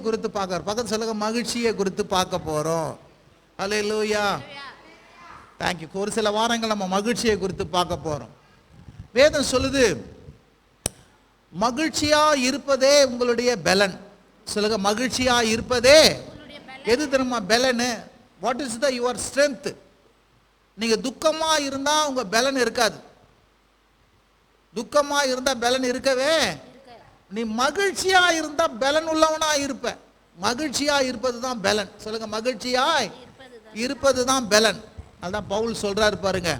குறித்து பார்க்க பக்கத்து சொல்லுங்க, மகிழ்ச்சியை குறித்து பார்க்க போறோம். அல்லேலூயா, தேங்க்யூ. ஒரு சில வாரங்கள் நம்ம மகிழ்ச்சியை குறித்து பார்க்க போறோம். வேதம் சொல்லுது, மகிழ்ச்சியா இருப்பதே உங்களுடைய பலன். சொல்லுங்க, மகிழ்ச்சியா இருப்பதே எது தெரியுமா? பலன். What is the your strength? நீங்க துக்கமா இருந்தா உங்க பலன் இருக்காது. துக்கமா இருந்தா பலன் இருக்கவே. நீ மகிழ்ச்சியா இருந்தா பலன் உள்ளவனா இருப்ப. மகிழ்ச்சியா இருப்பது தான் பலன். சொல்லுங்க, மகிழ்ச்சியா இருப்பது தான் பலன். அதான் பவுல் சொல்றாரு பாருங்க,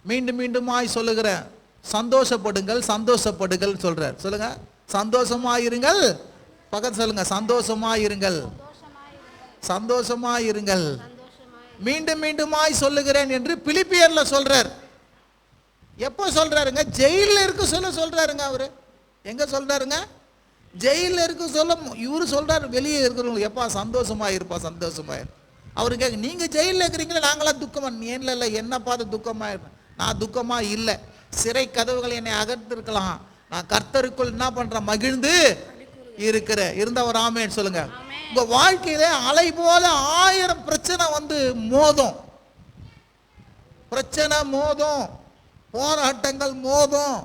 மீண்டும் மீண்டுமாய் சொல்லுகிறேன், சந்தோஷப்படுங்கள் சந்தோஷப்படுங்கள் சொல்றார். சொல்லுங்க, சந்தோஷமா இருங்கள். பக்கத்து சொல்லுங்க, சந்தோஷமா இருங்கள் சந்தோஷமா இருங்கள். மீண்டும் மீண்டுமாய் சொல்லுகிறேன் என்று பிலிப்பியர்ல சொல்றார். எப்போ சொல்றாருங்க? ஜெயில இருக்க சொல்றாருங்க. அவரு எங்க சொல்றாருங்க? ஜெயில இருக்க சொல்ல இவரு சொல்றாரு. வெளியே இருக்கிறவங்க எப்பா சந்தோஷமா இருப்பா சந்தோஷமா இரு. அவரு கேட்க, நீங்க ஜெயில இருக்கிறீங்களா, நாங்களாம் துக்கமா? ஏன்ல இல்லை, என்ன பார்த்து துக்கமா இருப்பேன்? நான் துக்கமா இல்லை. சிறை கதவுகள் என்னை அகர்த்திருக்கலாம், நான் கர்த்தருக்குள் என்ன பண்றேன்? மகிழ்ந்து இருக்கிற. இருந்த ஒரு ஆமேன்னு சொல்லுங்க. உங்க வாழ்க்கையில அலை போல 1000 பிரச்சனை வந்து மோதும். பிரச்சனை மோதும், போராட்டங்கள் மோதும்,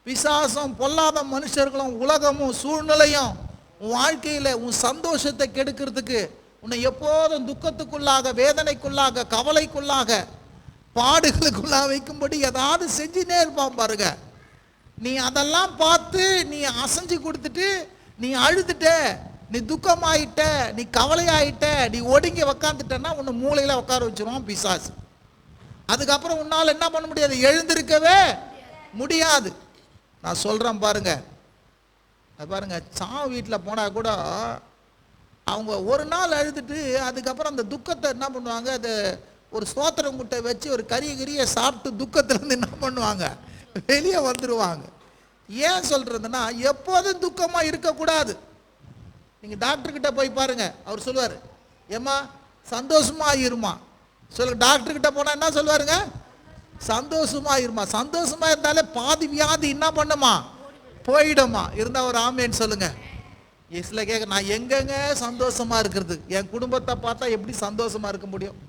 பிசாசம், பொல்லாத மனுஷர்களும் உலகமும் சூழ்நிலையும் உன் வாழ்க்கையில உன் சந்தோஷத்தை கெடுக்கிறதுக்கு, உன்னை எப்போதும் துக்கத்துக்குள்ளாக, வேதனைக்குள்ளாக, கவலைக்குள்ளாக, பாடுகளுக்குள்ளாக வைக்கும்படி ஏதாவது செஞ்சுனே இருப்பான் பாருங்க. நீ அதெல்லாம் பார்த்து நீ அசைஞ்சு கொடுத்துட்டு நீ அழுதுட்ட, நீ துக்கமாயிட்ட, நீ கவலையாயிட்ட, நீ ஒடுங்கி உக்காந்துட்டன்னா உன்னை மூளையில உட்கார வச்சிருவான் பிசாசு. அதுக்கப்புறம் உன்னால் என்ன பண்ண முடியாது? எழுந்திருக்கவே முடியாது. நான் சொல்றேன் பாருங்க, பாருங்க, சாவு வீட்டில் போனா கூட அவங்க ஒரு நாள் அழுதுட்டு அதுக்கப்புறம் அந்த துக்கத்தை என்ன பண்ணுவாங்க? அது ஒரு ஸ்தோத்திரம் முட்டை வச்சு ஒரு கறியை சாப்பிட்டு துக்கத்திலேருந்து என்ன பண்ணுவாங்க? வெளியே வந்துடுவாங்க. ஏன் சொல்றதுன்னா, எப்போதும் துக்கமா இருக்கக்கூடாது. நீங்க டாக்டர்கிட்ட போய் பாருங்க, அவர் சொல்லுவார், ஏம்மா சந்தோஷமா இருமா. சொல்லுங்க, டாக்டர்கிட்ட போனா என்ன சொல்லுவாருங்க? சந்தோஷமா இருமா. சந்தோஷமா இருந்தாலே பாதி வியாதி என்ன பண்ணுமா? போயிடுமா. இருந்தா ஒரு ஆமேன்னு சொல்லுங்க. சில கேட்க, நான் எங்கெங்க சந்தோஷமா இருக்கிறது? என் குடும்பத்தை பார்த்தா எப்படி சந்தோஷமா இருக்க முடியும்?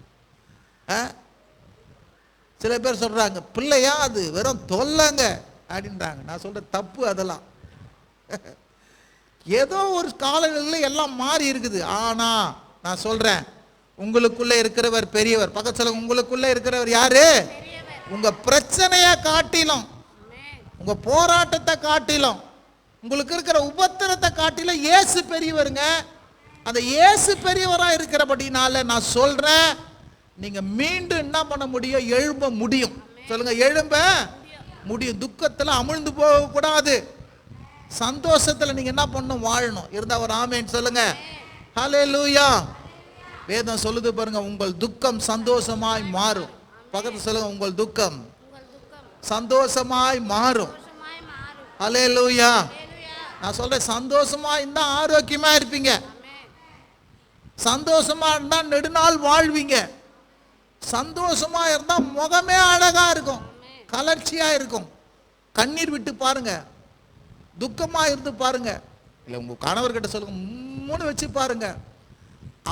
சில பேர் சொல்றாங்க, பிள்ளையா அது வெறும் தொல்லைங்க அப்படின்றாங்க. நான் சொல்றேன், தப்பு அதெல்லாம். ஏதோ ஒரு காலங்களில் எல்லாம் மாறி இருக்குது. ஆனா நான் சொல்றேன், உங்களுக்குள்ள இருக்கிறவர் பெரியவர். பக்கத்துல உங்களுக்குள்ள இருக்கிறவர் யாரு? உங்க பிரச்சனையை காட்டிலும், உங்க போராட்டத்தை காட்டிலும், உங்களுக்கு இருக்கிற உபத்திரத்தை காட்டிலும் இயேசு பெரியவருங்க. அந்த இயேசு பெரியவரா இருக்கிறபடினால நான் சொல்றேன், நீங்க மீண்டும் என்ன பண்ண முடியும்? எழும்ப முடியும். சொல்லுங்க, எழும்ப முடியும். துக்கத்துல அமிழ்ந்து போக கூடாது. சந்தோஷத்துல நீங்க என்ன பண்ணணும்? வாழணும். இருந்தா ஒரு ஆமேன்னு சொல்லுங்க. ஹல்லேலூயா. வேதம் சொல்லுது பாருங்க, உங்கள் துக்கம் சந்தோஷமாய் மாறும். பக்கத்துல சொல்லுங்க, உங்கள் துக்கம் சந்தோஷமாய் மாறும். ஹல்லேலூயா. நான் சொல்றேன், சந்தோஷமா இருந்தா ஆரோக்கியமா இருப்பீங்க. சந்தோஷமா இருந்தா நெடுநாள் வாழ்வீங்க. சந்தோஷமா இருந்தா முகமே அழகா இருக்கும், கலர்ச்சியா இருக்கும். கண்ணீர் விட்டு பாருங்க, துக்கமா இருந்து பாருங்க. இல்லை, உங்க கணவர்கிட்ட சொல்லுங்க, மூணு வச்சு பாருங்க.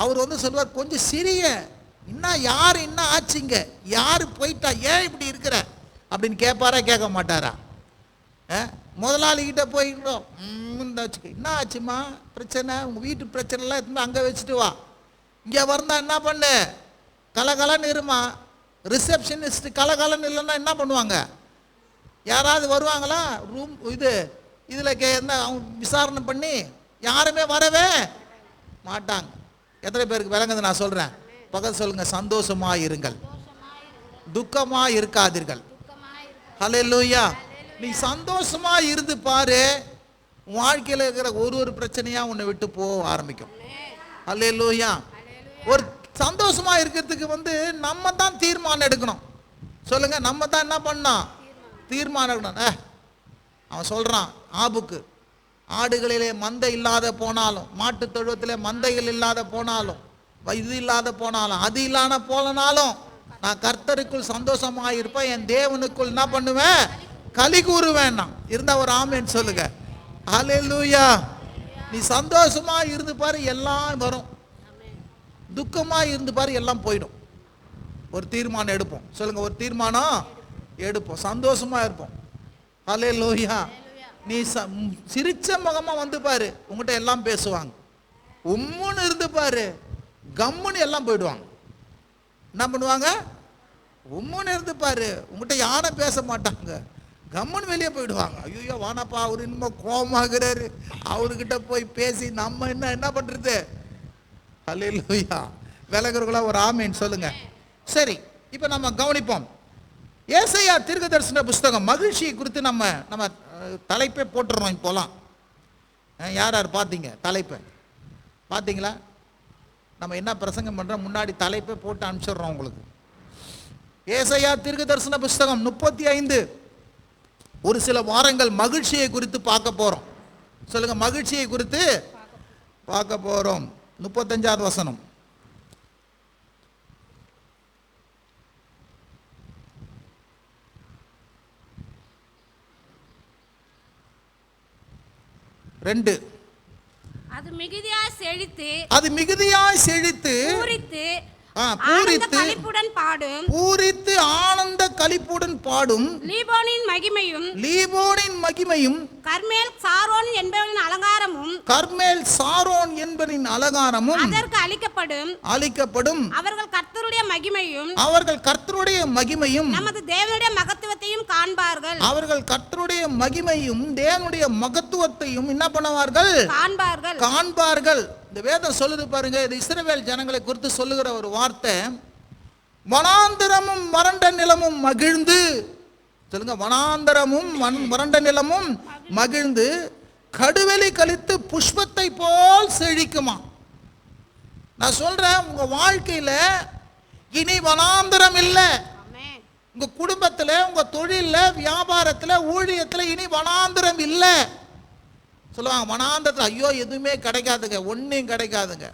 அவர் வந்து சொல்லுவார், கொஞ்சம் சிறிய, இன்னும் யாரு என்ன ஆச்சுங்க, யாரு போயிட்டா, ஏன் இப்படி இருக்கிற அப்படின்னு கேட்பாரா? கேட்க மாட்டாரா? முதலாளிகிட்ட போயிட்டோம், என்ன ஆச்சுமா பிரச்சனை? உங்க வீட்டு பிரச்சனைலாம் எடுத்து அங்கே வச்சுட்டு வா. இங்கே வந்தா என்ன பண்ணு? கலகலன்னு இருமா. ரிசப்ஷனிஸ்ட் கலகலன்னு இல்லைன்னா என்ன பண்ணுவாங்க? யாராவது வருவாங்களா? ரூம் இதில் என்ன விசாரணை பண்ணி யாருமே வரவே மாட்டாங்க. எத்தனை பேருக்கு விளங்குது நான் சொல்கிறேன்? பக்கத்து சொல்லுங்க, சந்தோஷமாக இருங்கள், துக்கமாக இருக்காதீர்கள். ஹல்லேலூயா. நீ சந்தோஷமா இருந்து பாரு, வாழ்க்கையில் இருக்கிற ஒரு பிரச்சனையா உன்னை விட்டு போக ஆரம்பிக்கும். ஹல்லேலூயா. ஒரு சந்தோஷமா இருக்கிறதுக்கு வந்து நம்ம தான் தீர்மானம் எடுக்கணும். சொல்லுங்க, நம்ம தான் என்ன பண்ணோம்? தீர்மானம் எடுக்கணும். அவன் சொல்றான், ஆபுக்கு, ஆடுகளிலே மந்தை இல்லாத போனாலும், மாட்டு தொழுவத்திலே மந்தைகள் இல்லாத போனாலும், இது இல்லாத போனாலும், அது இல்லாத போனாலும், நான் கர்த்தருக்குள் சந்தோஷமா இருப்பேன், என் தேவனுக்குள் என்ன பண்ணுவேன்? களி கூறுவேன். இருந்தா ஒரு ஆமேன்னு சொல்லுங்க. ஹல்லேலூயா. நீ சந்தோஷமா இருந்து பாரு, எல்லாம் வரும். துக்கமா இருந்து பாரு, எல்லாம் போயிடும். ஒரு தீர்மானம் எடுப்போம். சொல்லுங்க, ஒரு தீர்மானம் எடுப்போம், சந்தோஷமா இருப்போம். ஹல்லேலூயா. நீ சிரிச்ச முகமா வந்து பாரு, உங்ககிட்ட எல்லாம் பேசுவாங்க. உம்முன்னு இருந்து பாரு, கம்முன்னு எல்லாம் போயிடுவாங்க. என்ன பண்ணுவாங்க? உம்முன்னு இருந்து பாரு, உங்ககிட்ட யாரும் பேச மாட்டாங்க, கம்முன்னு வெளியே போயிடுவாங்க. ஐயோ வானப்பா, அவர் இன்னும் கோமாகிறாரு, அவர்கிட்ட போய் பேசி நம்ம என்ன பண்றது? ஹல்லேலூயா. விலகுறவங்களா ஒரு ஆமேன் சொல்லுங்க. சரி, இப்போ நம்ம கவனிப்போம். ஏசாயா தீர்க்கதரிசன புஸ்தகம் மகிழ்ச்சியை குறித்து நம்ம தலைப்பே போட்டுறோம். இப்போலாம் யார் யார் பார்த்தீங்க? தலைப்பை பார்த்தீங்களா? நம்ம என்ன பிரசங்கம் பண்ணுறோம், முன்னாடி தலைப்பை போட்டு அனுப்பிச்சிடுறோம் உங்களுக்கு. ஏசாயா தீர்க்கதரிசன புஸ்தகம் 35 ஒரு சில வாரங்கள் மகிழ்ச்சியை குறித்து பார்க்க போகிறோம். சொல்லுங்க, மகிழ்ச்சியை குறித்து பார்க்க போகிறோம். 35வது வசனம். அது மிகுதியாய் செழித்து பூரித்து ஆனந்த களிப்புடன் பாடும் லீபோனின் மகிமையும் கர்மேல் சாரோன் என்பவரின் அலங்காரமும் அதற்கு அளிக்கப்படும். அவர்கள் கர்த்தருடைய மகிமையும் நமது தேவனுடைய மகத்துவத்தையும் காண்பார்கள். அவர்கள் கர்த்தருடைய மகிமையும் தேவனுடைய மகத்துவத்தையும் என்ன பண்ணுவார்கள்? காண்பார்கள். இந்த வேதம் சொல்லுது பாருங்க, இது இஸ்ரவேல் ஜனங்களை குறித்து சொல்லுகிற ஒரு வார்த்தை. வனாந்தரமும் வறண்ட நிலமும் மகிழ்ந்து, சொல்லுங்க, வனாந்தரமும் வறண்ட நிலமும் மகிழ்ந்து கடுவெளி கழித்து புஷ்பத்தை போல் செழிக்குமா. நான் சொல்றேன், உங்க வாழ்க்கையில இனி வனாந்தரம் இல்லை. உங்க குடும்பத்துல, உங்க தொழில, வியாபாரத்துல, ஊழியத்துல இனி வனாந்தரம் இல்லை. சொல்லுவாங்க, வனாந்தரத்தில் ஐயோ எதுவுமே கிடைக்காதுங்க, ஒன்றும் கிடைக்காதுங்க.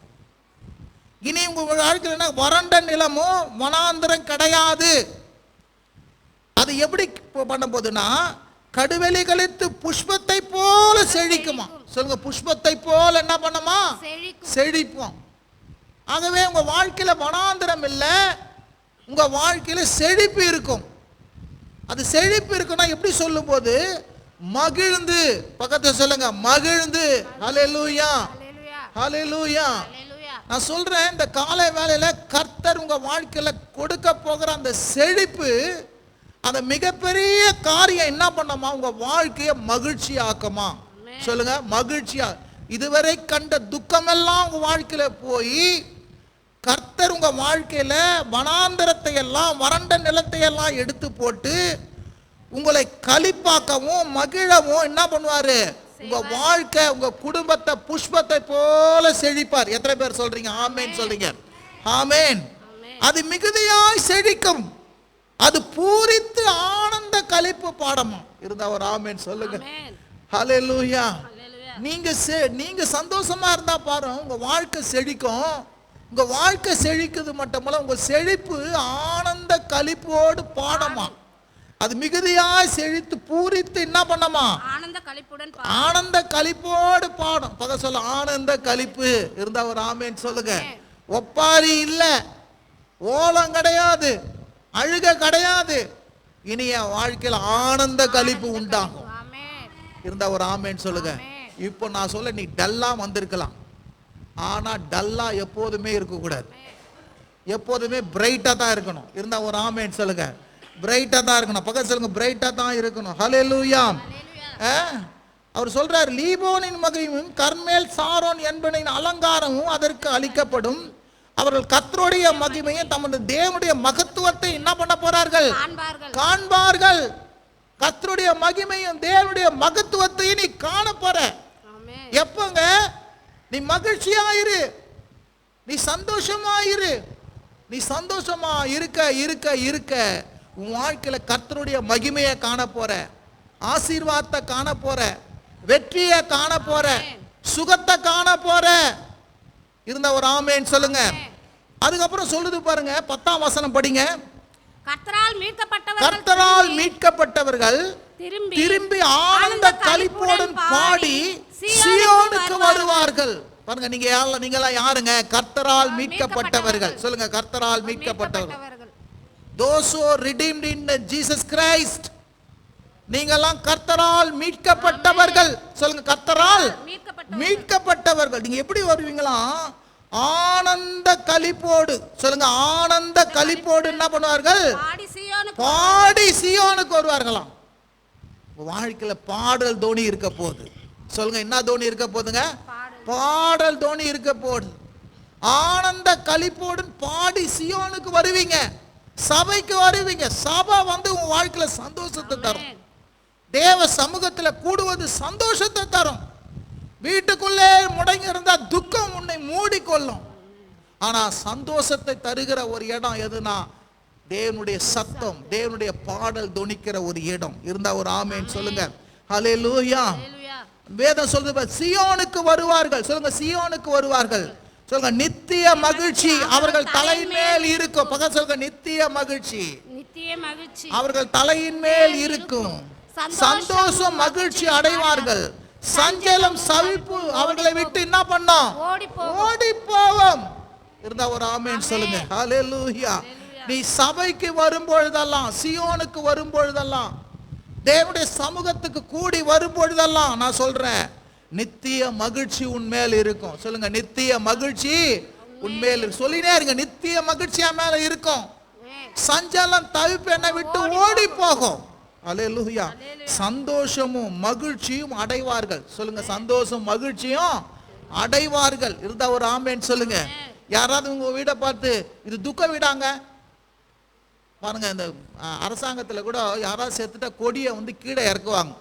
இனி உங்க வாழ்க்கையில் வறண்ட நிலமும் வனாந்தரம் கிடையாது. அது எப்படி பண்ண போதுன்னா, கடுவெளி கழித்து புஷ்பத்தை போல செழிக்குமா. சொல்லுங்க, புஷ்பத்தை போல என்ன பண்ணுமா? செழிப்போம். ஆகவே உங்க வாழ்க்கையில வனாந்தரம் இல்லை, உங்க வாழ்க்கையில செழிப்பு இருக்கும். அது செழிப்பு இருக்குன்னா எப்படி சொல்லும் போது, மகிழ்ந்து, பக்கத்துல சொல்லுங்க, மகிழ்ந்து. ஹல்லேலூயா, ஹல்லேலூயா. நான் சொல்றேன், இந்த காலை வேளையில கர்த்தர் உங்க வாழ்க்கையில கொடுக்க போகிற அந்த செழிப்பு, அந்த மிகப்பெரிய காரியம் என்ன பண்ணமா, உங்க வாழ்க்கையை மகிழ்ச்சி ஆக்குமா. சொல்லுங்க, மகிழ்ச்சியா. இதுவரை கண்ட துக்கமெல்லாம் உங்க வாழ்க்கையில போய் கர்த்தர் உங்க வாழ்க்கையில வனாந்தரத்தை எல்லாம், வறண்ட நிலத்தை எல்லாம் எடுத்து போட்டு உங்களை களிப்பாக்கவும் மகிழவும் என்ன பண்ணுவாரு? உங்க வாழ்க்கை, உங்க குடும்பத்தை புஷ்பத்தை போல செழிப்பார். எத்தனை பேர் சொல்றீங்க ஆமேன்? சொல்றீங்க ஆமேன். அது மிகுதியாய் செழிக்கும், அது பூரித்து ஆனந்த களிப்பு பாடமா இருந்தா ஒரு ஆமேன் சொல்லுங்க. ஹல்லேலூயா. நீங்க சந்தோஷமா இருந்தா பாரு, உங்க வாழ்க்கை செழிக்கும். உங்க வாழ்க்கை செழிக்குது மட்டுமல்ல, உங்க செழிப்பு ஆனந்த களிப்போடு பாடமா. அது மிகுதியாய் செழித்து பூரித்து என்ன பண்ணமா? ஆனந்த களிப்போடு பாடும். பக சொல்ல, ஆனந்த களிப்பு இருந்தா ஒரு ஆமேன் சொல்லுங்க. ஒப்பாரி இல்ல, ஓலம் கிடையாது, அழுக கிடையாது. இனிய வாழ்க்கையில் ஆனந்த களிப்பு உண்டாகும் இருந்தா ஒரு ஆமேன் சொல்லுங்க. இப்போ நான் சொல்ல, நீ டல்லா வந்திருக்கலாம், ஆனா டல்லா எப்போதுமே இருக்கக்கூடாது, எப்போதுமே பிரைட்டா தான் இருக்கணும். இருந்தா ஒரு ஆமேன் சொல்லுங்க. பிரைட்டா தான் இருக்கணும். பக்கத்துல சொல்லுங்க, பிரைட்டா தான் இருக்கணும். ஹல்லேலூயா. அவர் சொல்றார், லீபோனின் மகிமையும் கர்மேல் சாரோன் என்பவரின் அலங்காரமும் அதற்கு அளிக்கப்படும். அவர்கள் கர்த்தருடைய மகிமையும் தமது தேவனுடைய மகத்துவத்தை என்ன பண்ண போறார்கள்? காண்பார்கள். கர்த்தருடைய மகிமையும் தேவனுடைய மகத்துவத்தையும் நீ காண போற. எப்பங்க? நீ மகிழ்ச்சியா இரு, நீ சந்தோஷமா இரு. நீ சந்தோஷமா இருக்க இருக்க இருக்க உன் வாழ்க்கையில கர்த்தருடைய மகிமையை காண போற, ஆசீர்வாதத்தை காண போற, வெற்றியை காண போற, சுகத்தை காண போற. இருந்த ஒரு ஆமேன் சொல்லுங்க. அதுக்கப்புறம் சொல்லுது பாருங்க, 10ஆம் வசனம் படிங்க. கர்த்தரால் மீட்கப்பட்டவர்கள் திரும்பி ஆனந்த களிப்புடன் பாடி சீயோனுக்கு வருவார்கள். பாருங்க, நீங்கெல்லாம் யாருங்க? கர்த்தரால் மீட்கப்பட்டவர்கள். சொல்லுங்க, கர்த்தரால் மீட்கப்பட்டவர்கள். Those who are redeemed in Jesus Christ. நீங்கெல்லாம் கர்த்தரால் மீட்கப்பட்டவர்கள். சொல்லுங்க, கர்த்தரால் மீட்கப்பட்டவர்கள். நீங்க எப்படி வருவீங்களா? ஆனந்த களிப்போடு. சொல்லுங்க, ஆனந்த களிப்போடு என்ன பண்ணுவார்கள்? பாடி சீயோனுக்கு வருவார்களாம். வாழ்க்கையில பாடல் தோனி இருக்க போகுது. சொல்லுங்க, என்ன தோனி இருக்க போகுதுங்க? பாடல் தோனி இருக்க போகுது. ஆனந்த களிப்போடு பாடி சீயோனுக்கு வருவீங்க, சபைக்கு வருவீங்க. சபை வந்து உங்க வாழ்க்கையில சந்தோஷத்தை தரும். தேவ சமூகத்துல கூடுவது சந்தோஷத்தை தரும். வீட்டுக்குள்ளே முடங்கி இருந்தா துக்கம் உன்னை மூடிக்கொள்ளும். ஆனா சந்தோஷத்தை தருகிற ஒரு இடம் எதுனா தேவனுடைய சத்தம், தேவனுடைய பாடல் தொனிக்கிற ஒரு இடம் இருந்தா ஒரு ஆமென் சொல்லுங்க. ஹல்லேலூயா. வேதம் சொல்லுது சீயோனுக்கு வருவார்கள். சொல்லுங்க, சீயோனுக்கு வருவார்கள். சொல்லுங்க, நித்திய மகிழ்ச்சி அவர்கள் தலையின் மேல் இருக்கும். பக்கம் சொல்லுங்க, நித்திய மகிழ்ச்சி அவர்கள் தலையின் மேல் இருக்கும். சந்தோஷம் மகிழ்ச்சி அடைவார்கள். சஞ்சலம் சவிப்பு அவர்களை விட்டு என்ன பண்ணோம்? ஓடி போவோம். இருந்தா ஒரு ஆமென் சொல்லுங்க. ஹல்லேலூயா. நீ சபைக்கு வரும்பொழுதெல்லாம், சீயோனுக்கு வரும்பொழுதெல்லாம், தேவனுடைய சமூகத்துக்கு கூடி வரும்பொழுதெல்லாம் நான் சொல்றேன், நித்திய மகிழ்ச்சி உன்மேல் இருக்கும். சொல்லுங்க, நித்திய மகிழ்ச்சி உன்மேல் சொல்லினே இருங்க. நித்திய மகிழ்ச்சி மேல இருக்கும். சஞ்சலம் தவிப்பு என்னை விட்டு ஓடி போகும். அல்லேலூயா. சந்தோஷமும் மகிழ்ச்சியும் அடைவார்கள். சொல்லுங்க, சந்தோஷம் மகிழ்ச்சியும் அடைவார்கள். இருந்தா ஒரு ஆமென் சொல்லுங்க. யாராவது உங்க வீடை பார்த்து இது துக்க வீடாங்க பாருங்க. இந்த அரசாங்கத்தில் கூட யாராவது செத்துட்டா கொடியை வந்து கீழே இறக்குவாங்க.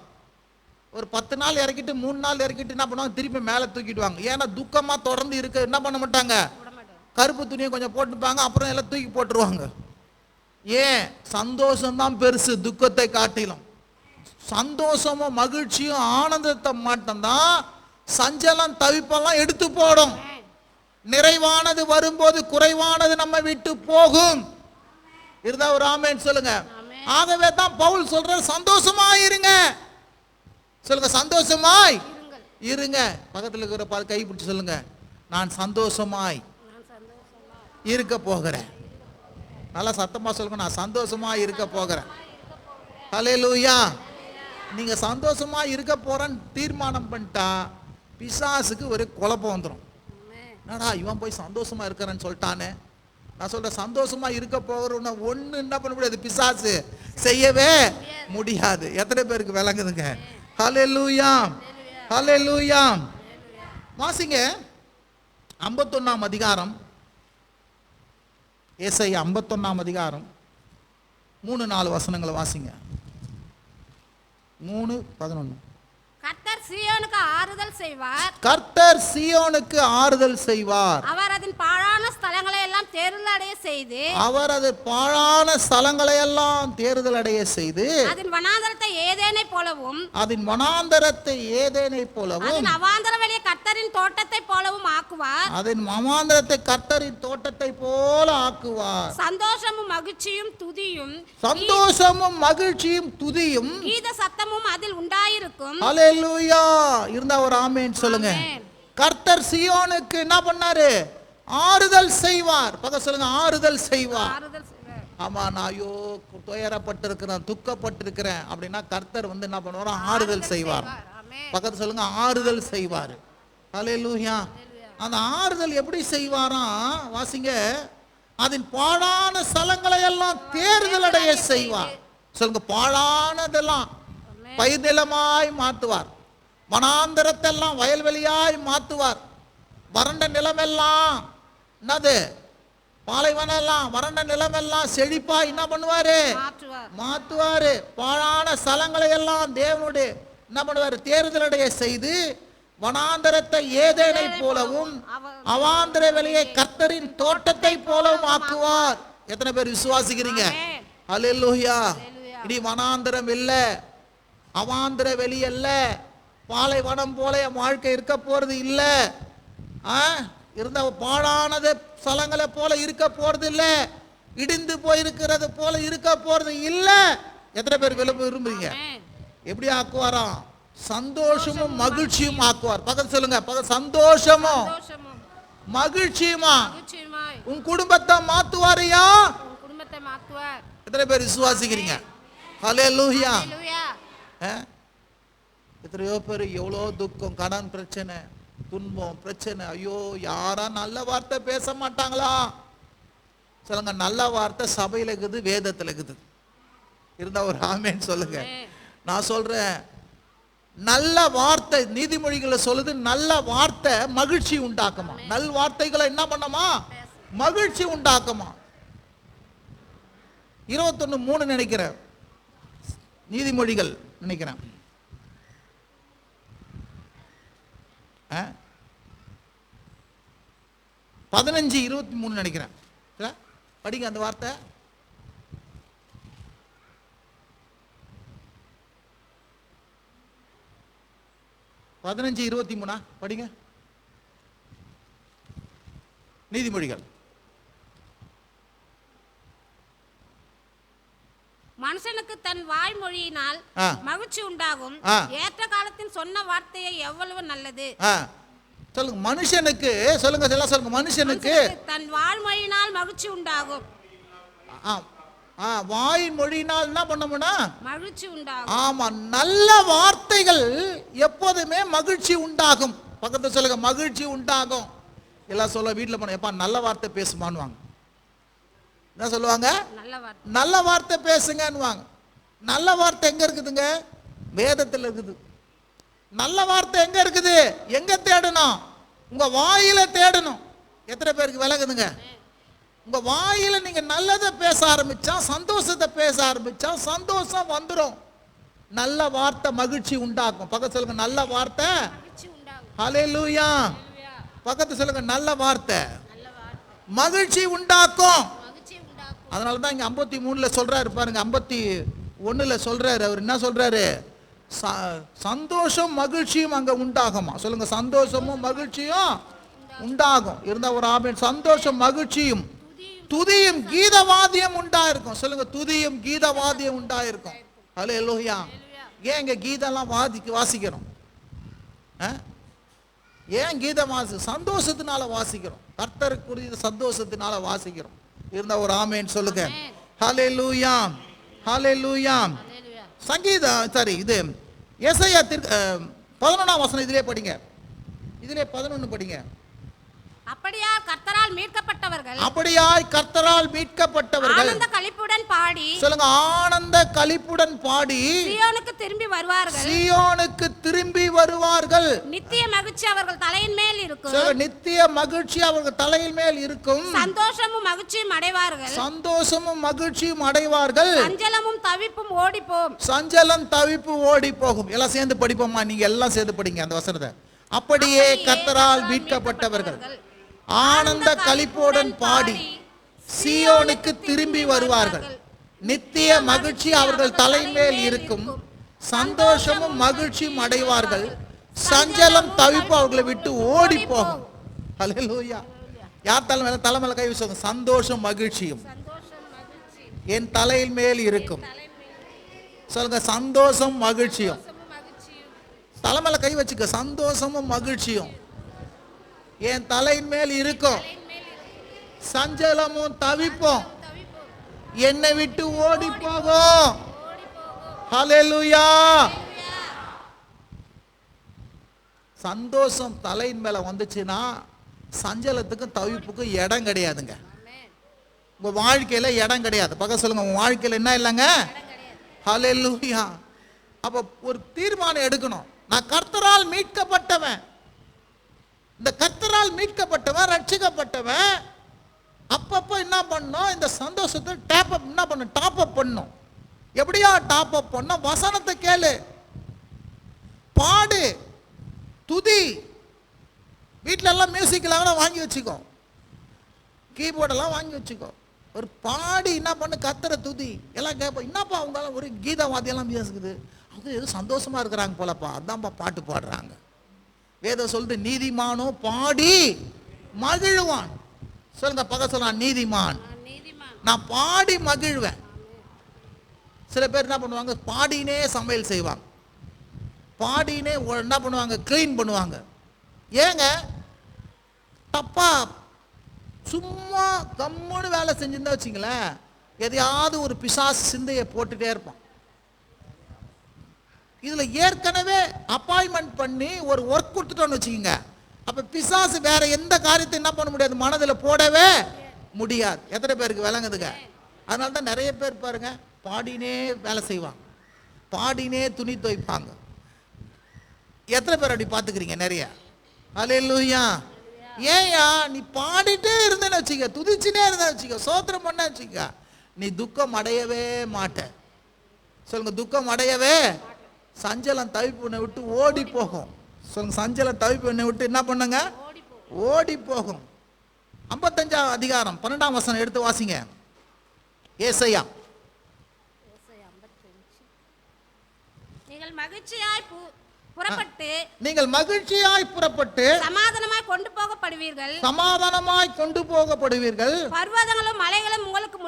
ஒரு 10 நாள் இறக்கிட்டு 3 நாள் இறக்கிட்டு என்ன பண்ணுவாங்க? திருப்பி மேலே தூக்கிடுவாங்க. ஏன்னா துக்கமா தொடர்ந்து இருக்க என்ன பண்ண மாட்டாங்க? கருப்பு துணியை கொஞ்சம் போட்டுப்பாங்க, அப்புறம் எல்லாம் தூக்கி போட்டுருவாங்க. ஏன்? சந்தோஷம்தான் பெருசு துக்கத்தை காட்டிலும். சந்தோஷமும் மகிழ்ச்சியும் ஆனந்தத்தை மாட்டம்தான் சஞ்சலம் தவிப்பெல்லாம் எடுத்து போடும். நிறைவானது வரும்போது குறைவானது நம்ம விட்டு போகும். இருந்தா ஒரு ஆமென் சொல்லுங்க. ஆகவே தான் பவுல் சொல்ற சந்தோஷமாய் இருங்க. சொல்லுங்க, சந்தோஷமாய் இருங்க. பக்கத்தில் இருக்கிற கை பிடிச்சு சொல்லுங்க, நான் சந்தோஷமாய் இருக்க போகிறேன். நல்லா சத்தமா சொல்லுங்க, நான் சந்தோஷமா இருக்க போகிறேன். ஹல்லேலூயா. நீங்க சந்தோஷமா இருக்க போறேன்னு தீர்மானம் பண்ணிட்டா பிசாசுக்கு ஒரு குழப்பம் வந்துடும். என்னடா இவன் போய் சந்தோஷமா இருக்கிறேன்னு சொல்லிட்டானே. நான் சொல்றேன், சந்தோஷமா இருக்க போகிறோன்னு ஒண்ணு என்ன பண்ண முடியாது, பிசாசு செய்யவே முடியாது. எத்தனை பேருக்கு விளங்குதுங்க? ஹல்லேலூயா, ஹல்லேலூயா. வாசிங்க 51ஆம் அதிகாரம், ஏசாயா 51ஆம் அதிகாரம் 3-4 வசனங்களை வாசிங்க. 3:11. கர்த்தர் சீயோனுக்கு ஆறுதல் செய்வார். கர்த்தர் சீயோனுக்கு ஆறுதல் செய்வார். அவர் அதன் பாழான ஸ்தலங்களை எல்லாம் தேறுதல் அடைய செய்து, அவர் அது பாழான ஸ்தலங்களை எல்லாம் தேறுதல் அடைய செய்து, அதன் வனாந்தரத்தை ஏதேனை போலவும், அதன் வனாந்தரத்தை ஏதேனை போலவும், அதன் அவாந்தர வெளியை கர்த்தரின் தோட்டத்தை போலவும் ஆக்குவார். அதன் அவாந்தரத்தை கர்த்தரின் தோட்டத்தை போல ஆக்குவார். சந்தோஷமும் மகிழ்ச்சியும் துதியும், சந்தோஷமும் மகிழ்ச்சியும் துதியும், கீத சத்தமும் அதில் உண்டாயிருக்கும். ஹல்லேலூயா. இருந்தா ஒரு ஆமென் சொல்லுங்க. கர்த்தர் சீயோனுக்கு என்ன பண்ணாரு? ஆறுதல் செய்வார். பக்க சொல்லுங்க, ஆறுதல் செய்வார். ஆமா, நான் ஐயோ துயரப்பட்டிருக்கிறேன், துக்கப்பட்டிருக்கிறேன் அப்படின்னா கர்த்தர் வந்து என்ன பண்ணுவார்? ஆறுதல் செய்வார். பக்கத்து சொல்லுங்க, ஆறுதல் செய்வார். ஹல்லேலூயா. அந்த ஆறுதல் எப்படி செய்வாராம்? வாசிங்க. அதன் பாழான ஸ்தலங்களை எல்லாம் தேறுதல் அடைய செய்வார். சொல்லுங்க, பாழானதெல்லாம் பயிர் நிலமாய் மாற்றுவார். வனாந்தரத்தெல்லாம் வயல்வெளியாய் மாற்றுவார். வறண்ட நிலமெல்லாம் என்னது? பாலைவனம் எல்லாம் வறண்ட நிலமெல்லாம் செழிப்பா என்ன பண்ணுவாரு? மாற்றுவாரு. பாழான ஸ்தலங்களை எல்லாம் தேவனுடைய என்ன பண்ணுவாரு? தேறுதலடைய செய்து, வனாந்தரத்தை ஏதேனை போலவும் அவாந்தர வெளியை கர்த்தரின் தோட்டத்தை போலவும் ஆக்குவார். எத்தனை பேர் விசுவாசிக்கிறீங்க? ஹல்லேலூயா. இனி வனாந்தரம் இல்ல, அவாந்திர வெளி அல்ல, பாலைவனம் போல என் வாழ்க்கை இருக்க போறது இல்ல. இருந்த பாழானது ஸ்தலங்களை போல இருக்க போறது இல்ல, இடிந்து போயிருக்கிறது போல இருக்க போறது இல்ல. எத்தனை பேர் விரும்புறீங்க? எப்படி ஆக்குவாராம்? சந்தோஷமும் மகிழ்ச்சியும் ஆக்குவார். பக்கத்து சொல்லுங்க, சந்தோஷமும் சந்தோஷமும் மகிழ்ச்சியுமா மகிழ்ச்சியுமாய் உன் குடும்பத்தை மாத்துவாரியா? உன் குடும்பத்தை மாற்றுவார். எத்தனை பேர் விசுவாசிக்கிறீங்க? ஹல்லேலூயா. ஹல்லேலூயா. எத்தனையோ பேர் எவ்வளோ துக்கம், கடன் பிரச்சனை, துன்பம், பிரச்சனை. ஐயோ, யாரா நல்ல வார்த்தை பேச மாட்டாங்களா? சொல்லுங்க, நல்ல வார்த்தை சபையில் இருக்குது, வேதத்தில் இருக்குது. இருந்தா ஒரு ஆமேன்னு சொல்லுங்க. நான் சொல்றேன், நல்ல வார்த்தை நீதிமொழிகளை சொல்லுது, நல்ல வார்த்தை மகிழ்ச்சி உண்டாக்குமா. நல் வார்த்தைகளை என்ன பண்ணமா? மகிழ்ச்சி உண்டாக்குமா. 21:3 நினைக்கிறேன், நீதிமொழிகள் நினைக்கிறேன். 15:23 நினைக்கிறேன். படிங்க அந்த வார்த்தை. 15:23 படிங்க. நீதிமொழிகள். மனுஷனுக்கு தன் வாய்மொழியினால் மகிழ்ச்சி உண்டாகும். ஏற்ற காலத்தின் சொன்ன வார்த்தையை எவ்வளவு நல்லது. சொல்லுங்க, மனுஷனுக்கு சொல்லுங்க, எல்லாம் சொல்லுங்க. மனுஷனுக்கு தன் வாய்மொழியினால் மகிழ்ச்சி உண்டாகும். வாய்மொழியினால் என்ன பண்ணமுன்னா மகிழ்ச்சி உண்டாகும். ஆமா, நல்ல வார்த்தைகள் எப்போதுமே மகிழ்ச்சி உண்டாகும். பக்கத்துல சொல்லுங்க, மகிழ்ச்சி உண்டாகும். எல்லாம் சொல்ல வீட்டில் போன எப்பா நல்ல வார்த்தை பேசுமான்னு. என்ன சொல்லுவாங்க? நல்ல வார்த்தை பேசுங்கன்னுவாங்க. நல்ல வார்த்தை எங்க இருக்குதுங்க? வேதத்தில் இருக்குது. நல்ல வார்த்தை எங்க இருக்குது? எங்க தேடணும்? உங்க வாயில தேடணும். எத்தனை பேருக்கு விளக்குதுங்க? உங்க வாயில நீங்க நல்லதை பேச ஆரம்பிச்சா, சந்தோஷத்தை பேச ஆரம்பிச்சா சந்தோஷம் வந்துடும். நல்ல வார்த்தை மகிழ்ச்சி உண்டாக்கும். பக்கத்து சொல்லுங்க, நல்ல வார்த்தை. ஹல்லேலூயா. பக்கத்து சொல்லுங்க, நல்ல வார்த்தை மகிழ்ச்சி உண்டாக்கும். அதனால தான் இங்க 53 சொல்றாரு பாருங்க, 51 சொல்றாரு. அவர் என்ன சொல்றாரு? சந்தோஷம் மகிழ்ச்சியும் அங்க உண்டாகுமா. சொல்லுங்க, சந்தோஷமும் மகிழ்ச்சியும் உண்டாகும். இருந்தா ஒரு ஆமென். சந்தோஷம் மகிழ்ச்சியும் துதியும் கீதவாதியம் உண்டாயிருக்கும். சொல்லுங்க, துதியும் கீதவாதியம் உண்டாயிருக்கும். ஹல்லேலூயா. ஏன் இங்க கீதெல்லாம் வாசிக்கிறோம்? ஏன் கீதம் சந்தோஷத்தினால வாசிக்கிறோம். கர்த்தருக்குரிய சந்தோஷத்தினால வாசிக்கிறோம். இருந்தா ஒரு ஆமென் சொல்லுங்க. ஹல்லேலூயா, ஹல்லேலூயா. சங்கீதம் சரி, இது எசையா 11ஆம் வசனம் இதிலே படிங்க. இதிலே 11 படிங்க. அப்படியாய் கர்த்தரால் மீட்கப்பட்டவர்கள், அப்படியாய் கர்த்தரால் மீட்கப்பட்டவர்கள் ஆனந்த களிப்புடன் பாடி, சொல்லுங்க, ஆனந்த களிப்புடன் பாடி சீயோனுக்கு திரும்பி வருவார்கள். சீயோனுக்கு திரும்பி வருவார்கள். நித்திய மகிழ்ச்சி அவர்கள் தலையின் மேல் இருக்கும். சொல்லுங்க, நித்திய மகிழ்ச்சி அவர்கள் தலையின் மேல் இருக்கும். சந்தோஷமும் மகிழ்ச்சியும் அடைவார்கள். சந்தோஷமும் மகிழ்ச்சியும் அடைவார்கள். சஞ்சலமும் தவிப்பும் ஓடிப்போம். சஞ்சலம் தவிப்பு ஓடி போகும். எல்லாம் சேர்ந்து படிப்போமா? நீங்க எல்லாம் சேர்ந்து படிங்க அந்த வசனத்தை. அப்படியே கர்த்தரால் மீட்கப்பட்டவர்கள் ஆனந்த களிப்புடன் பாடி சீயோனுக்கு திரும்பி வருவார்கள். நித்திய மகிழ்ச்சி அவர்கள் தலைமேல் இருக்கும். சந்தோஷமும் மகிழ்ச்சியும் அடைவார்கள். சஞ்சலம் தவிப்பு அவர்களை விட்டு ஓடி போகும். ஹல்லேலூயா. யார் தலைமையில கை வீசுங்க. சந்தோஷம் மகிழ்ச்சியும் என் தலையின் மேல் இருக்கும். சொல்லுங்க, சந்தோஷம் மகிழ்ச்சியும். தலைமையில கை வச்சுக்க. சந்தோஷமும் மகிழ்ச்சியும் என் தலையின் மேல் இருக்கும். சஞ்சலமும் தவிப்பும் என்னை விட்டு ஓடி போகும். ஹல்லேலூயா. சந்தோஷம் தலையின் மேல வந்துச்சுன்னா சஞ்சலத்துக்கும் தவிப்புக்கும் இடம் கிடையாதுங்க. உங்க வாழ்க்கையில இடம் கிடையாது. பக்கம் சொல்லுங்க, உங்க வாழ்க்கையில என்ன இல்லைங்க? ஹல்லேலூயா. அப்ப ஒரு தீர்மானம் எடுக்கணும். நான் கர்த்தரால் மீட்கப்பட்டவன். இந்த கர்த்தரால் மீட்கப்பட்டவன், ரட்சிக்கப்பட்டவன் அப்பப்போ என்ன பண்ணணும்? இந்த சந்தோஷத்தை டாப் அப் பண்ணணும். எப்படியா டாப் அப் பண்ண? வசனத்தை கேளு, பாடு, துதி. வீட்டில எல்லாம் மியூசிக்லாம் வாங்கி வச்சுக்கோ, கீபோர்டெல்லாம் வாங்கி வச்சுக்கோ. ஒரு பாடி என்ன பண்ணு? கர்த்தரை துதி. எல்லாம் கேட்போம். என்னப்பா அவங்களாம் ஒரு கீதவாதியெல்லாம் பேசுக்குது, அவங்க எதுவும் சந்தோஷமா இருக்கிறாங்க போலப்பா, அதான்ப்பா பாட்டு பாடுறாங்க. வேதம் சொல்லுது, நீதிமானோ பாடி மகிழ்வான். சொல்லுங்க, பக்கம் சொல்ல, நீதிமான் நான் பாடி மகிழ்வேன். சில பேர் என்ன பண்ணுவாங்க? பாடினே சமையல் செய்வாங்க. பாடினே என்ன பண்ணுவாங்க, க்ளீன் பண்ணுவாங்க. ஏங்க தப்பா சும்மா கம்முன்னு வேலை செஞ்சிருந்தா வச்சுங்களேன், எதையாவது ஒரு பிசாசு சிந்தையை போட்டுட்டே இருப்பான். இதுல ஏற்கனவே அப்பாயின்மெண்ட் பண்ணி ஒரு ஒர்க் கொடுத்துட்டோன்னு வச்சுக்கோங்க, அப்ப பிசாசு வேற எந்த காரியத்தை என்ன பண்ண முடியாது, மனதில் போடவே முடியாது. எத்தனை பேருக்கு விளங்குதுங்க? அதனால தான் நிறைய பேர் பாருங்க பாடினே வேலை செய்வாங்க, பாடினே துணி துவைப்பாங்க. எத்தனை பேர் அப்படி பார்த்துக்கிறீங்க? நிறைய. அல்லேலூயா. ஏயா நீ பாடிட்டே இருந்தேன்னு வச்சுக்க, துதிச்சுனே இருந்தேன்னு வச்சுக்க, சோத்திரம் பண்ண வச்சுக்க, நீ துக்கம் அடையவே மாட்ட. சொல்லுங்க, துக்கம் அடையவே. சஞ்சலம் தவிப்பு விட்டு ஓடி போகும். சொல்லுங்க, சஞ்சலம் தவிப்பு விட்டு என்ன பண்ணுங்க, ஓடி போகும். 55ஆம் அதிகாரம் 12ஆம் வசனம் எடுத்து வாசிங்க. ஏசாயா. நீங்கள் மகிழ்ச்சியாய் புறப்பட்டு சமாதானமாய் கொண்டு போகப்படுவீர்கள். பர்வதங்களும் மலைகளும் உங்களுக்கு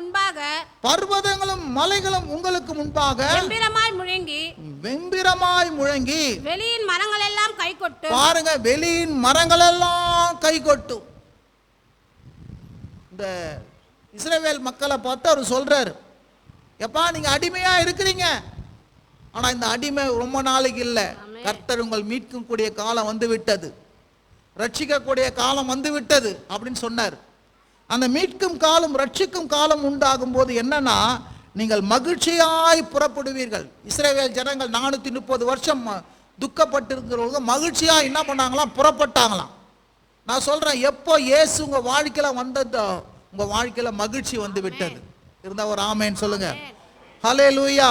முன்பாக வெம்பிரமாய் முழங்கி வெளியின் மரங்கள் எல்லாம் கை கொட்டும். பாருங்க, வெளியின் மரங்கள் எல்லாம் கை கொட்டும். இந்த இஸ்ரவேல் மக்களை பார்த்து அவர் சொல்றாரு, எப்பா நீங்க அடிமையா இருக்கிறீங்க, ஆனா இந்த அடிமை ரொம்ப நாளைக்கு இல்லை. கர்த்தர் உங்கள் மீட்கும் கூடிய காலம் வந்து விட்டது, ரட்சிக்கக்கூடிய காலம் வந்து விட்டது அப்படின்னு சொன்னார். அந்த மீட்கும் காலம், ரட்சிக்கும் காலம் உண்டாகும் போது என்னன்னா, நீங்கள் மகிழ்ச்சியாய் புறப்படுவீர்கள். இஸ்ரவேல் ஜனங்கள் 430 வருஷம் துக்கப்பட்டிருக்கிறவங்க மகிழ்ச்சியா என்ன பண்ணாங்களாம், புறப்பட்டாங்களாம். நான் சொல்றேன், எப்போ இயேசு உங்க வாழ்க்கையில வந்ததோ உங்க வாழ்க்கையில மகிழ்ச்சி வந்து விட்டது. இருந்தா ஒரு ஆமென் சொல்லுங்க. ஹல்லேலூயா.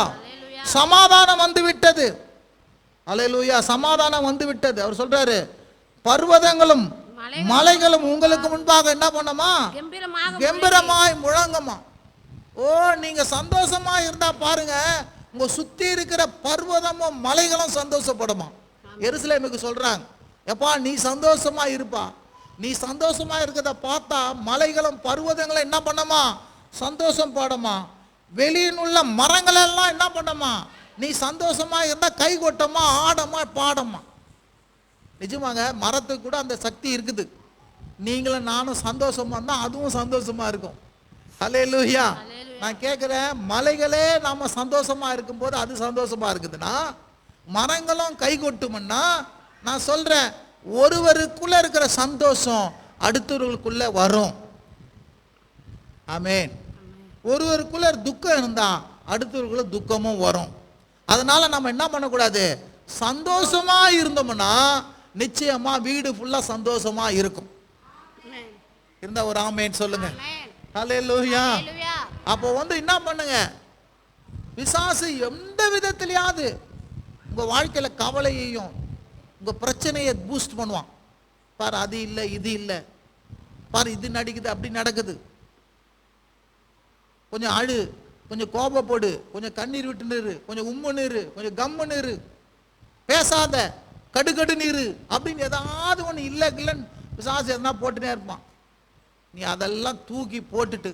சமாதானம் வந்து விட்டது. ஹல்லேலூயா. சமாதானம் வந்து விட்டது. அவர் சொல்றாரு, பர்வதங்களும் மலைகளும் உங்களுக்கு முன்பாக என்ன பண்ணுமா, கெம்பீரமாய் முழங்குமா. ஓ, நீங்க சந்தோஷமா இருந்தா பாருங்க, உங்க சுத்தி இருக்கிற பர்வதமும் மலைகளும் சந்தோஷப்படுமா. எருசலேமுக்கு சொல்றாங்க, எப்பா நீ சந்தோஷமா இருப்பா, நீ சந்தோஷமா இருக்கிறத பார்த்தா மலைகளும் பர்வதங்களும் என்ன பண்ணமா, சந்தோஷம் பாடமா. வெளியில் உள்ள மரங்கள் எல்லாம் என்ன பண்ணமா, நீ சந்தோஷமா இருந்தா கை கொட்டமா, ஆடமா, பாடமா. நிஜமாங்க, மரத்துக்கு கூட அந்த சக்தி இருக்குது. நீங்களும் நானும் சந்தோஷமா இருந்தா அதுவும் சந்தோஷமா இருக்கும். ஹல்லேலூயா. நான் கேட்குறேன், மலைகளே நாம சந்தோஷமா இருக்கும்போது அது சந்தோஷமா இருக்குதுன்னா, மரங்களும் கை கொட்டும்னா, நான் சொல்றேன், ஒருவருக்குள்ள இருக்கிற சந்தோஷம் அடுத்தவர்களுக்குள்ள வரும். ஆமென். ஒருவருக்குள்ள துக்கம் இருந்தா அடுத்தவருக்குள்ள துக்கமும் வரும். அதனால நம்ம என்ன பண்ணக்கூடாது, சந்தோஷமா இருந்தோம்னா நிச்சயமா வீடு ஃபுல்லா சந்தோஷமா இருக்கும். இருந்தா ஒரு ஆமென் சொல்லுங்க. ஹல்லேலூயா. அப்போ என்ன பண்ணுங்க, பிசாசு எந்த விதத்திலையாவது உங்க வாழ்க்கையில கவலையையும் உங்க பிரச்சனையை பூஸ்ட் பண்ணுவான். பாரு, அது இல்லை இது இல்லை, பாரு இது நடிக்குது அப்படி நடக்குது, கொஞ்சம் அழு, கொஞ்சம் கோபப்படு, கொஞ்சம் கண்ணீர் விட்டு நிறு, கொஞ்சம் உம்மு நீரு, கொஞ்சம் கம்மு நீரு, பேசாத, கடுகடு நீரு அப்படின்னு ஏதாவது ஒன்று இல்லைன்னு பிசாசு எதனா போட்டுனே இருப்பான். நீ அதெல்லாம் தூக்கி போட்டுட்டு,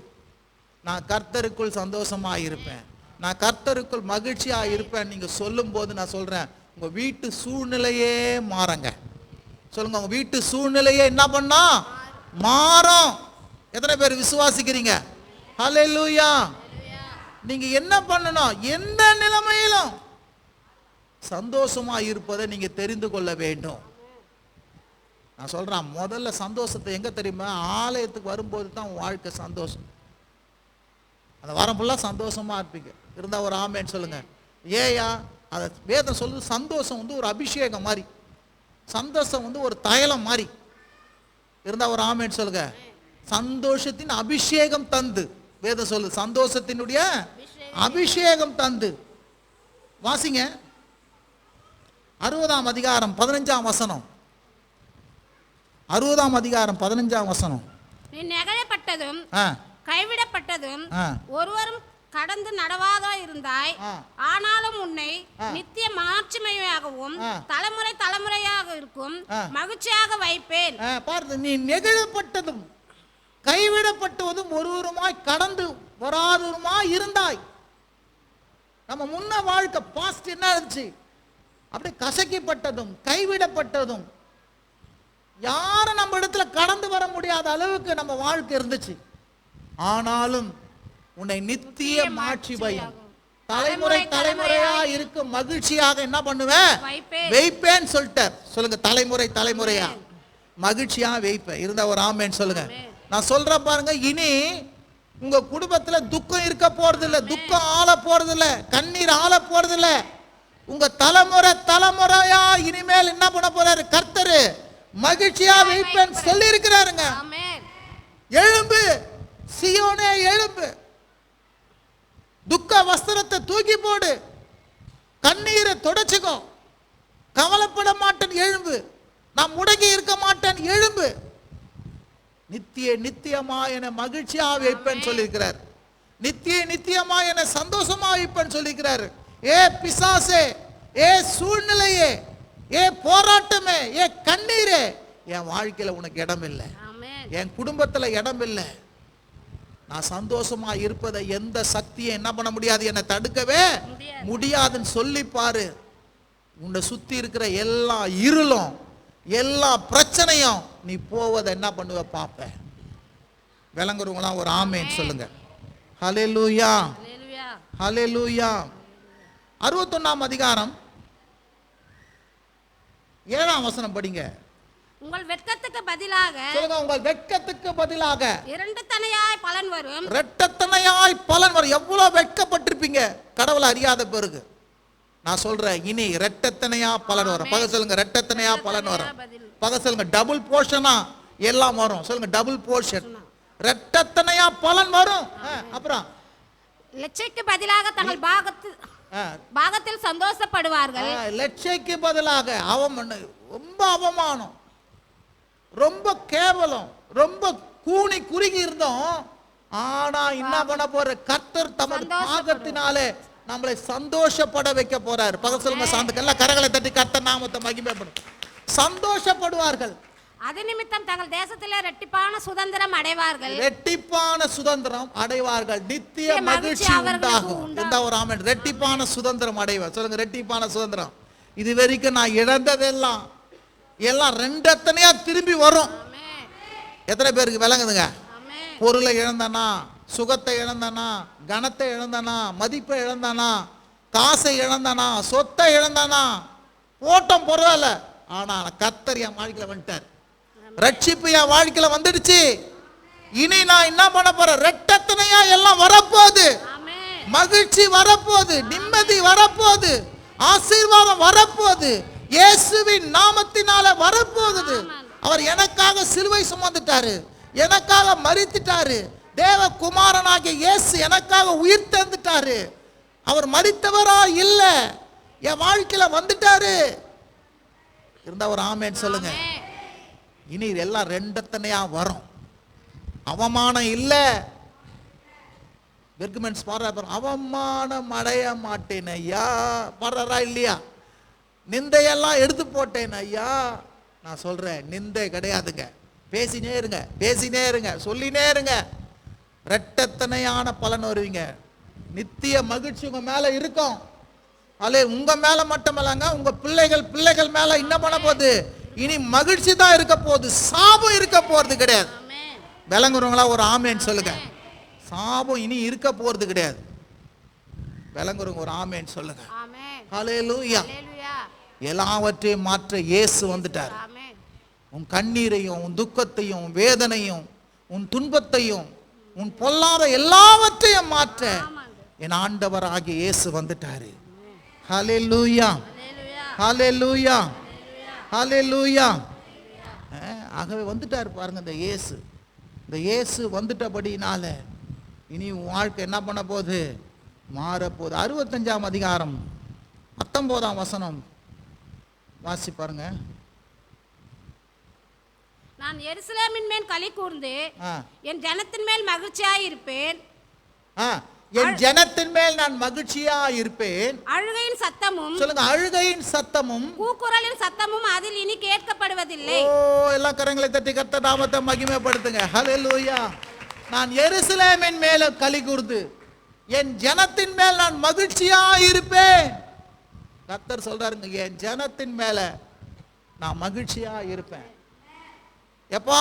நான் கர்த்தருக்குள் சந்தோஷமா இருப்பேன், நான் கர்த்தருக்குள் மகிழ்ச்சியா இருப்பேன் நீங்க சொல்லும் போது நான் சொல்றேன், உங்க வீட்டு சூழ்நிலையே மாறுங்க. சொல்லுங்க, உங்க வீட்டு சூழ்நிலையே என்ன பண்ணா மாறும். எத்தனை பேர் விசுவாசிக்கிறீங்க? ஹல்லேலூயா. நீங்க என்ன பண்ணணும், எந்த நிலைமையிலும் சந்தோஷமா இருப்பதை நீங்க தெரிந்து கொள்ள வேண்டும். நான் சொல்றேன், முதல்ல சந்தோஷத்தை எங்க தெரியுமா, ஆலயத்துக்கு வரும்போது தான் வாழ்க்கை சந்தோஷம். அந்த வாரம் ஃபுல்லா சந்தோஷமா இருப்பீங்க. இருந்தா ஒரு ஆமென் சொல்லுங்க. ஏயா, அதை வேதம் சொல்லுது, சந்தோஷம் ஒரு அபிஷேகம் மாதிரி, சந்தோஷம் ஒரு தைலம் மாதிரி. இருந்தா ஒரு ஆமென் சொல்லுங்க. சந்தோஷத்தின் அபிஷேகம் தந்து, வேதம் சொல்லு, சந்தோஷத்தினுடைய அபிஷேகம் தந்து. வாசிங்க 60ஆம் அதிகாரம் 15ஆம் வசனம். 60ஆம் அதிகாரம் 15ஆம் வசனம். நீ நெகிழப்பட்டதும் கைவிடப்பட்டதும் ஒருவரும் கடந்து நடவாதா இருந்தாய், ஆனாலும் உன்னை நித்திய மாட்சிமையாகவும் தலைமுறை தலைமுறையாக இருக்கும் மகிழ்ச்சியாக வைப்பேன். பாருங்க, நீ நெகிழப்பட்டதும் கைவிடப்பட்டதும் ஒருவருமாய் கடந்து வராதவருமாய் இருந்தாய். நம்ம முன்ன வாழ்க்கை பாஸ்ட் என்ன இருந்துச்சு, அப்படி கசக்கிப்பட்டதும் கைவிடப்பட்டதும் யாரும் நம்ம இடத்துல கடந்து வர முடியாத அளவுக்கு நம்ம வாழ்க்கை இருந்துச்சு. ஆனாலும் உன்னை நித்திய மாட்சிமையும் தலைமுறை தலைமுறையா இருக்கும் மகிழ்ச்சியாக என்ன பண்ணுவேன், வைப்பேன்னு சொல்லிட்டார். சொல்லுங்க, தலைமுறை தலைமுறையா மகிழ்ச்சியா வைப்பேன். இருந்த ஒரு ஆமேன்னு சொல்லுங்க. நான் சொல்றேன் பாருங்க, இனி உங்க குடும்பத்துல துக்கம் இருக்க போறது இல்ல, துக்கம் ஆள போறது இல்ல, கண்ணீர் ஆள போறது இல்ல. உங்க தலைமுறை தலைமுறையா இனிமேல் என்ன பண்ண போறாரு கர்த்தர், மகிழ்ச்சியா வைப்பேன்னு சொல்லி இருக்கிறாருங்க. எழும்பு சீயோனே எழும்பு, துக்க வஸ்திரத்தை தூக்கி போடு, கண்ணீரை தொடச்சுக்கோ, கவலைப்பட மாட்டேன் எழும்பு, நான் முடங்கி இருக்க மாட்டேன் எழும்பு, நித்திய நித்தியமா என மகிழ்ச்சியா வைப்பேன்னு சொல்லியிருக்கிறார். நித்திய நித்தியமா என சந்தோஷமா வைப்பேன்னு சொல்லியிருக்கிறார். ஏ பிசாசே, ஏ சூழ்நிலையே, ஏ போராட்டமே, ஏ கண்ணீரே, என் வாழ்க்கையில உனக்கு இடம் இல்லை, என் குடும்பத்துல இடம் இல்லை. நான் சந்தோஷமா இருப்பதை எந்த சக்தியை என்ன பண்ண முடியாது, என்னை தடுக்கவே முடியாதுன்னு சொல்லி பாரு. உன்னை சுத்தி இருக்கிற எல்லா இருளும் எல்லா பிரச்சனையும் நீ போவதை என்ன பண்ணுவ பாப்ப. விளங்குறவங்களா ஒரு ஆமேன்னு சொல்லுங்க. ஹல்லேலூயா, ஹல்லேலூயா. 61ஆம் அதிகாரம் 7ஆம் வசனம் படிங்க. உங்கள் வெட்கத்துக்கு பதிலாக, சொல்லுங்க, உங்கள் வெட்கத்துக்கு பதிலாக இரட்டத்தனையாய் பலன் வரும். இரட்டத்தனையாய் பலன் வரும். எவ்வளவு வெட்கப்பட்டிருப்பீங்க கடவுளை அறியாத பிறகு. நான் சொல்றேன், இனி இரட்டத்தனையா பலன் வரும். பக சொல்லுங்க, இரட்டத்தனையா பலன் வரும். பக சொல்லுங்க, டபுள் போர்ஷனா எல்லாம் வரும். சொல்லுங்க, டபுள் போர்ஷன், இரட்டத்தனையா பலன் வரும். அப்புறம் லட்சைக்கு பதிலாக தங்கள் பாகத்தில் சந்தோஷப்படுவார்கள். லட்சைக்கு பதிலாக ரொம்ப அவமானம், ரொம்ப கேவலம், ரொம்ப கூனி குறுகி இருந்தோம். ஆனா என்ன பண்ண போற, கர்த்தர் தமது பாகத்தினாலே நம்மளை சந்தோஷப்பட வைக்க போறாரு. பகல் சொல்லுங்க, சாந்துக்கெல்லாம் கரங்களை தட்டி கர்த்தர் நாமத்தை மகிமைப்படும். சந்தோஷப்படுவார்கள். அது நிமித்தம் தங்கள் தேசத்திலே இரட்டிப்பான சுதந்திரம் அடைவார்கள். இரட்டிப்பான சுதந்திரம் அடைவார்கள். நித்திய மகிழ்ச்சி உண்டாகும். இந்த ஒரு ஆமென். இரட்டிப்பான சுதந்திரம் அடைவார். சொல்லுங்க, இரட்டிப்பான சுதந்திரம். இது வரைக்கும் நான் இழந்ததெல்லாம் எல்லாம் ரெண்டத்தனையா திரும்பி வரும். எத்தனை பேருக்கு விளங்குதுங்க? பொருளை இழந்தனா, சுகத்தை இழந்தனா, கனத்தை இழந்தனா, மதிப்பை இழந்தனா, காசை இழந்தனா, சொத்தை இழந்தனா, போட்டம் பரவாயில்ல, ஆனா கர்த்தர் என் வாழ்க்கையில வந்துட்டார். ரட்சிப்பு என் வாழ்க்கையில வந்துடுச்சு. இனி நான் என்ன பண்ண போறேன், ரெட்டத்தனையா எல்லாம் வரப்போகுது. மகிழ்ச்சி வரப்போகுது, நிம்மதி வரப்போகுது, ஆசீர்வாதம் வரப்போகுது, இயேசுவின் நாமத்தினால வரப்போகுது. அவர் எனக்காக சிலுவை சுமந்துட்டாரு, எனக்காக மரித்துட்டாரு. தேவ குமாரனாகிய இயேசு எனக்காக உயிர் தந்துட்டாரு. அவர் மரித்தவரா இல்ல, என் வாழ்க்கையில வந்துட்டாரு. இருந்தா ஒரு ஆமேன்னு சொல்லுங்க. இனி எல்லாம் ரெண்டத்தனையா வரும். அவமானம் இல்ல. பெர்குமென்ஸ் பாடுற, அவமானம் அடைய மாட்டேன் ஐயா பாடுறா இல்லையா? நிந்தையெல்லாம் எடுத்து போட்டேன் ஐயா. நான் சொல்றேன், நிந்தை கிடையாதுங்க. பேசினே இருங்க, பேசினே இருங்க, சொல்லினே இருங்க. ரெட்டத்தனையான பலன் வருவீங்க. நித்திய மகிழ்ச்சி உங்க மேல இருக்கும். அல்ல உங்க மேல மட்டும் இல்லங்க, உங்க பிள்ளைகள் மேல என்ன பண்ண போகுது, இனி மகிழ்ச்சி தான் இருக்க போகுது, சாபம் இருக்க போறது கிடையாது. விளங்குறவங்களா ஒரு ஆமேன்னு சொல்லுங்க. சாபம் இனி இருக்க போறது கிடையாது. விளங்குறவங்க ஒரு ஆமேன்னு சொல்லுங்க. ஹல்லேலூயா. எல்லாவற்றையும் மாற்ற இயேசு வந்துட்டார். உன் கண்ணீரையும், உன் துக்கத்தையும், உன் வேதனையும், உன் துன்பத்தையும், உன் பொல்லாத எல்லாவற்றையும் மாற்ற என் ஆண்டவராகிய இயேசு வந்துட்டாரு. ஹல்லேலூயா, ஹல்லேலூயா, ஹல்லேலூயா. ஆகவே வந்துட்டாரு பாருங்க இந்த இயேசு. இந்த இயேசு வந்துட்டபடினால இனி உன் வாழ்க்கை என்ன பண்ண போகுது, மாறப்போகுது. 65ஆம் அதிகாரம் 19ஆம் வசனம் வாசி பாருங்க. நான் எருசலேமின் மேல் களி கூர்ந்து என் ஜனத்தின் மேல் மகிழ்ச்சியாய் இருப்பேன். என் ஜனத்தின் மேல் நான் மகிழ்ச்சியா இருப்பேன். அழுகையின் சத்தமும், சொல்லுங்க, அழுகையின் சத்தமும் கூக்குரலின் சத்தமும் அதில் இனி கேட்கப்படுவதில்லை. ஓ, எல்லா கரங்களை தட்டி கர்த்தர் நாமத்தை மகிமைப்படுத்துங்க. ஹல்லேலூயா. நான் எருசலேமின் மேல களி கூர்ந்து என் ஜனத்தின் மேல் நான் மகிழ்ச்சியா இருப்பேன். கர்த்தர் சொல்றாருங்க, என் ஜனத்தின் மேல நான் மகிழ்ச்சியா இருப்பேன். எப்பா